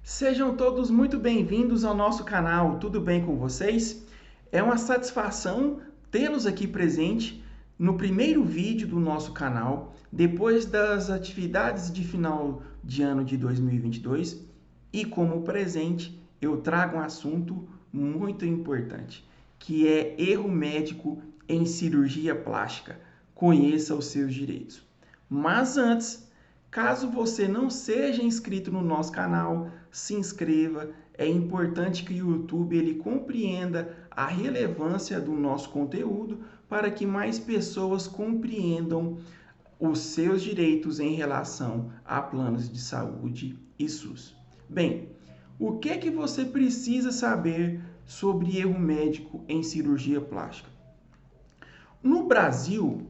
Sejam todos muito bem-vindos ao nosso canal, tudo bem com vocês? É uma satisfação tê-los aqui presente no primeiro vídeo do nosso canal, depois das atividades de final de ano de 2022, e como presente eu trago um assunto muito importante, que é erro médico em cirurgia plástica. Conheça os seus direitos. Mas antes, caso você não seja inscrito no nosso canal, se inscreva. É importante que o YouTube ele compreenda a relevância do nosso conteúdo para que mais pessoas compreendam os seus direitos em relação a planos de saúde e SUS. Bem, o que você precisa saber sobre erro médico em cirurgia plástica? No Brasil,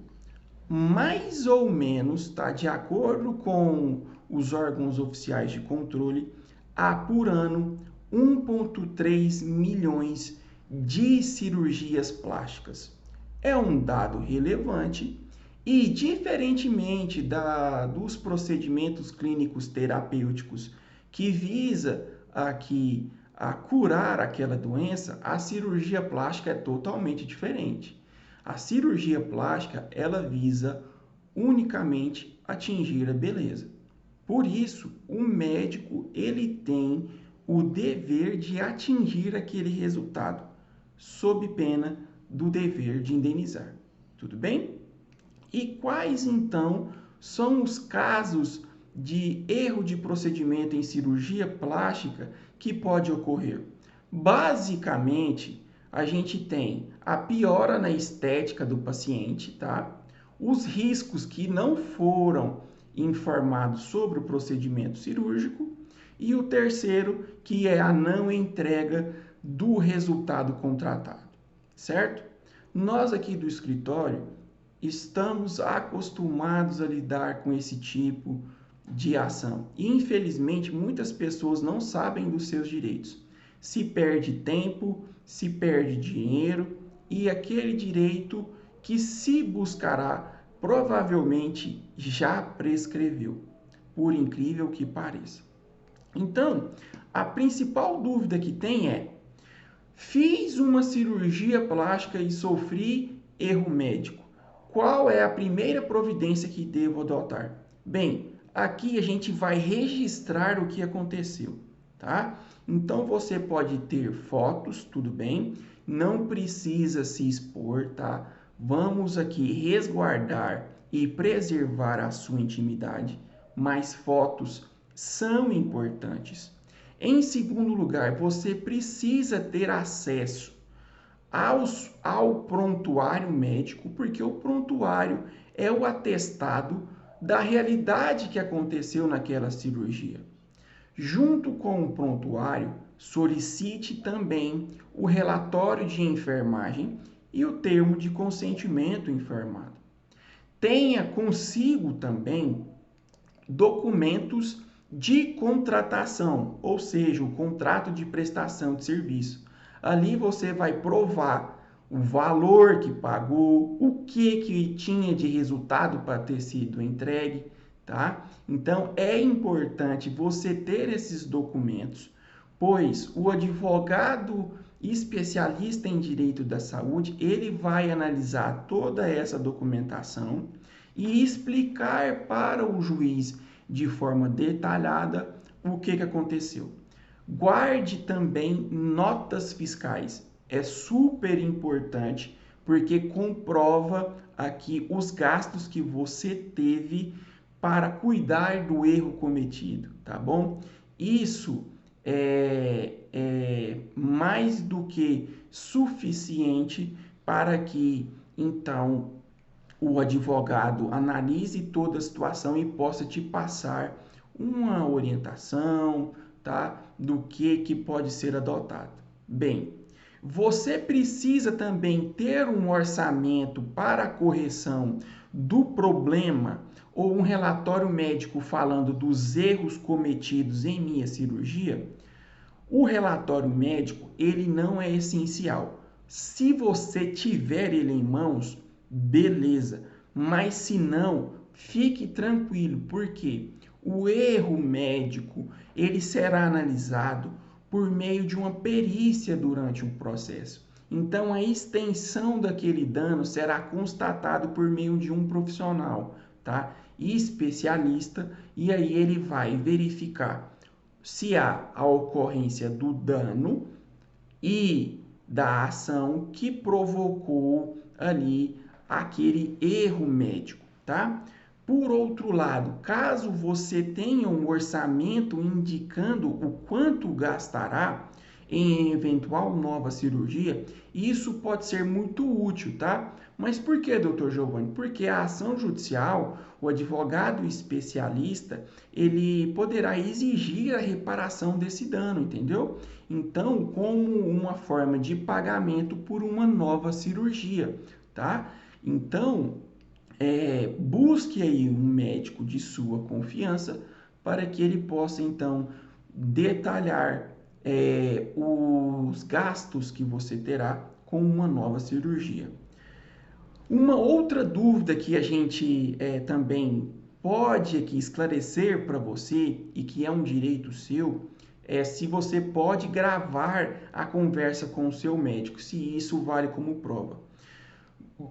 mais ou menos, tá, de acordo com os órgãos oficiais de controle, há por ano 1,3 milhões de cirurgias plásticas. É um dado relevante e, diferentemente dos procedimentos clínicos terapêuticos que visa aqui a curar aquela doença, a cirurgia plástica é totalmente diferente. A cirurgia plástica, ela visa unicamente atingir a beleza. Por isso, o médico, ele tem o dever de atingir aquele resultado, sob pena do dever de indenizar. Tudo bem? E quais, então, são os casos de erro de procedimento em cirurgia plástica que pode ocorrer? Basicamente, a gente tem a piora na estética do paciente, tá? Os riscos que não foram informados sobre o procedimento cirúrgico e o terceiro, que é a não entrega do resultado contratado, certo? Nós aqui do escritório estamos acostumados a lidar com esse tipo de ação. E, infelizmente, muitas pessoas não sabem dos seus direitos. Se perde tempo, se perde dinheiro e aquele direito que se buscará provavelmente já prescreveu, por incrível que pareça. Então, a principal dúvida que tem é: fiz uma cirurgia plástica e sofri erro médico. Qual é a primeira providência que devo adotar? Bem, aqui a gente vai registrar o que aconteceu, tá? Então você pode ter fotos, tudo bem? Não precisa se expor, tá? Vamos aqui resguardar e preservar a sua intimidade, mas fotos são importantes. Em segundo lugar, você precisa ter acesso ao prontuário médico, porque o prontuário é o atestado da realidade que aconteceu naquela cirurgia. Junto com o prontuário, solicite também o relatório de enfermagem e o termo de consentimento informado. Tenha consigo também documentos de contratação, ou seja, o contrato de prestação de serviço. Ali você vai provar o valor que pagou, o que tinha de resultado para ter sido entregue, tá? Então, é importante você ter esses documentos, pois o advogado especialista em direito da saúde, ele vai analisar toda essa documentação e explicar para o juiz de forma detalhada o que aconteceu. Guarde também notas fiscais. É super importante porque comprova aqui os gastos que você teve para cuidar do erro cometido, tá bom? Isso é mais do que suficiente para que, então, o advogado analise toda a situação e possa te passar uma orientação, tá? Do que pode ser adotado. Bem, você precisa também ter um orçamento para a correção do problema ou um relatório médico falando dos erros cometidos em minha cirurgia. O relatório médico, ele não é essencial. Se você tiver ele em mãos, beleza. Mas se não, fique tranquilo, porque o erro médico, ele será analisado por meio de uma perícia durante o processo. Então, a extensão daquele dano será constatado por meio de um profissional, tá? Especialista, e aí ele vai verificar se há a ocorrência do dano e da ação que provocou ali aquele erro médico, tá? Por outro lado, caso você tenha um orçamento indicando o quanto gastará em eventual nova cirurgia, isso pode ser muito útil, tá? Mas por que, doutor Giovanni? Porque a ação judicial, o advogado especialista, ele poderá exigir a reparação desse dano, entendeu? Então, como uma forma de pagamento por uma nova cirurgia, tá? Então, busque aí um médico de sua confiança para que ele possa, então, detalhar os gastos que você terá com uma nova cirurgia. Uma outra dúvida que a gente também pode aqui esclarecer para você e que é um direito seu é se você pode gravar a conversa com o seu médico, se isso vale como prova.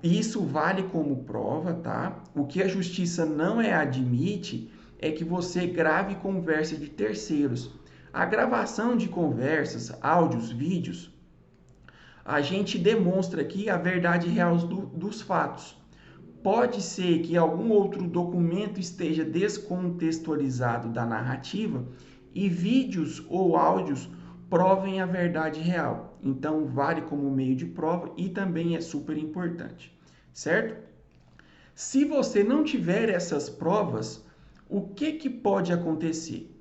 Isso vale como prova, tá? O que a justiça não admite é que você grave conversa de terceiros. A gravação de conversas, áudios, vídeos, a gente demonstra aqui a verdade real dos fatos. Pode ser que algum outro documento esteja descontextualizado da narrativa e vídeos ou áudios provem a verdade real. Então, vale como meio de prova e também é super importante, certo? Se você não tiver essas provas, o que pode acontecer?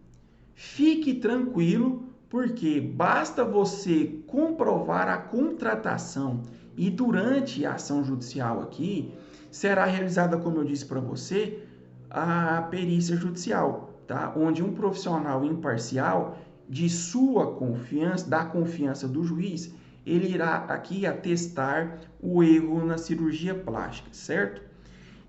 Fique tranquilo, porque basta você comprovar a contratação e durante a ação judicial aqui, será realizada, como eu disse para você, a perícia judicial, tá? Onde um profissional imparcial de sua confiança, da confiança do juiz, ele irá aqui atestar o erro na cirurgia plástica, certo?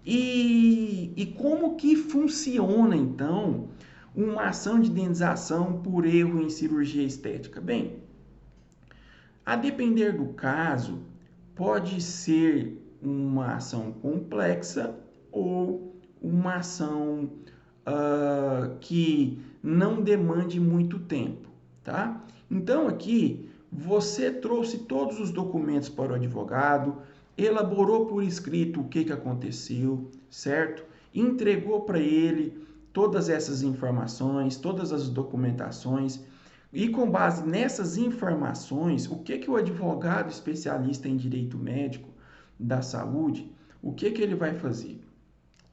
E como que funciona, então, uma ação de indenização por erro em cirurgia estética? Bem, a depender do caso, pode ser uma ação complexa ou uma ação que não demande muito tempo, tá? Então, aqui, você trouxe todos os documentos para o advogado, elaborou por escrito o que aconteceu, certo? Entregou para ele todas essas informações, todas as documentações, e com base nessas informações, o que o advogado especialista em direito médico da saúde, o que ele vai fazer?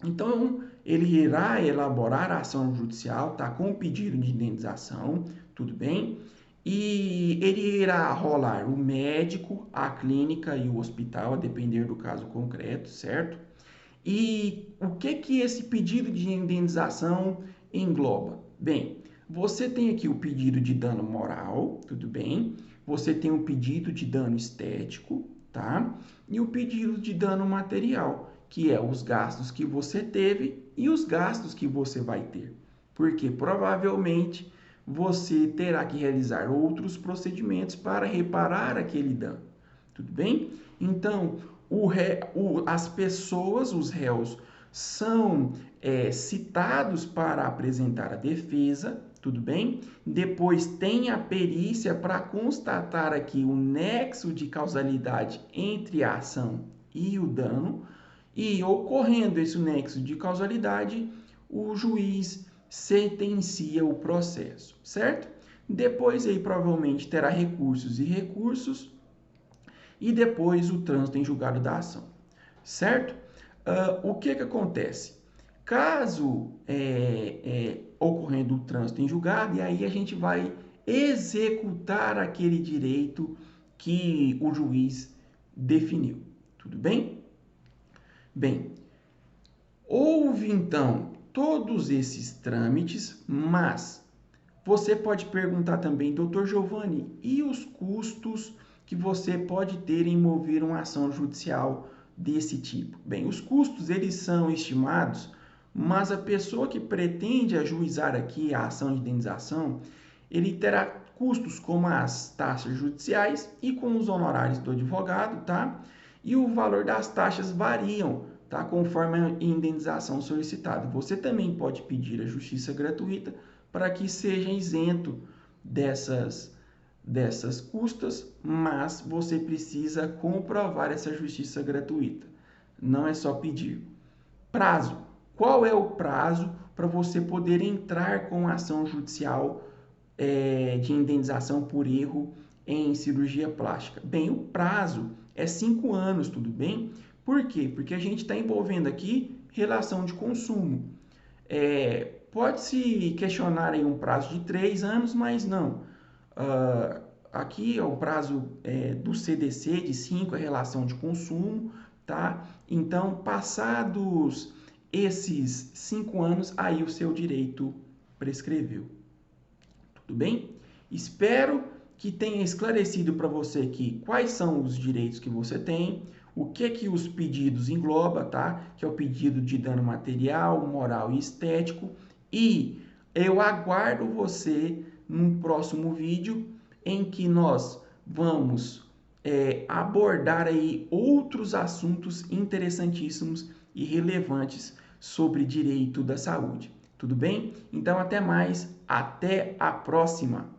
Então, ele irá elaborar a ação judicial, tá? Com o pedido de indenização, tudo bem? E ele irá rolar o médico, a clínica e o hospital, a depender do caso concreto, certo? E o que esse pedido de indenização engloba? Bem, você tem aqui o pedido de dano moral, tudo bem? Você tem o pedido de dano estético, tá? E o pedido de dano material, que é os gastos que você teve e os gastos que você vai ter. Porque provavelmente você terá que realizar outros procedimentos para reparar aquele dano. Tudo bem? Então, as pessoas, os réus, são citados para apresentar a defesa, tudo bem? Depois tem a perícia para constatar aqui o nexo de causalidade entre a ação e o dano. E ocorrendo esse nexo de causalidade, o juiz sentencia o processo, certo? Depois aí provavelmente terá recursos e recursos e depois o trânsito em julgado da ação, certo? O que acontece? Caso ocorrendo o trânsito em julgado, e aí a gente vai executar aquele direito que o juiz definiu, tudo bem? Bem, houve então todos esses trâmites, mas você pode perguntar também, doutor Giovanni, e os custos que você pode ter em mover uma ação judicial desse tipo? Bem, os custos eles são estimados mas a pessoa que pretende ajuizar aqui a ação de indenização, ele terá custos como as taxas judiciais e com os honorários do advogado, tá? E o valor das taxas variam, tá? Conforme a indenização solicitada. Você também pode pedir a justiça gratuita para que seja isento dessas custas, mas você precisa comprovar essa justiça gratuita. Não é só pedir. Prazo. Qual é o prazo para você poder entrar com ação judicial de indenização por erro em cirurgia plástica? Bem, o prazo é 5 anos, tudo bem? Por quê? Porque a gente está envolvendo aqui relação de consumo. Pode-se questionar aí um prazo de 3 anos, mas não. Aqui é o prazo do CDC de 5, a relação de consumo, tá? Então, passados esses 5 anos, aí o seu direito prescreveu. Tudo bem? Espero que tenha esclarecido para você aqui quais são os direitos que você tem, o que os pedidos engloba, tá? Que é o pedido de dano material, moral e estético. E eu aguardo você num próximo vídeo em que nós vamos abordar aí outros assuntos interessantíssimos e relevantes sobre direito da saúde. Tudo bem? Então, até mais. Até a próxima!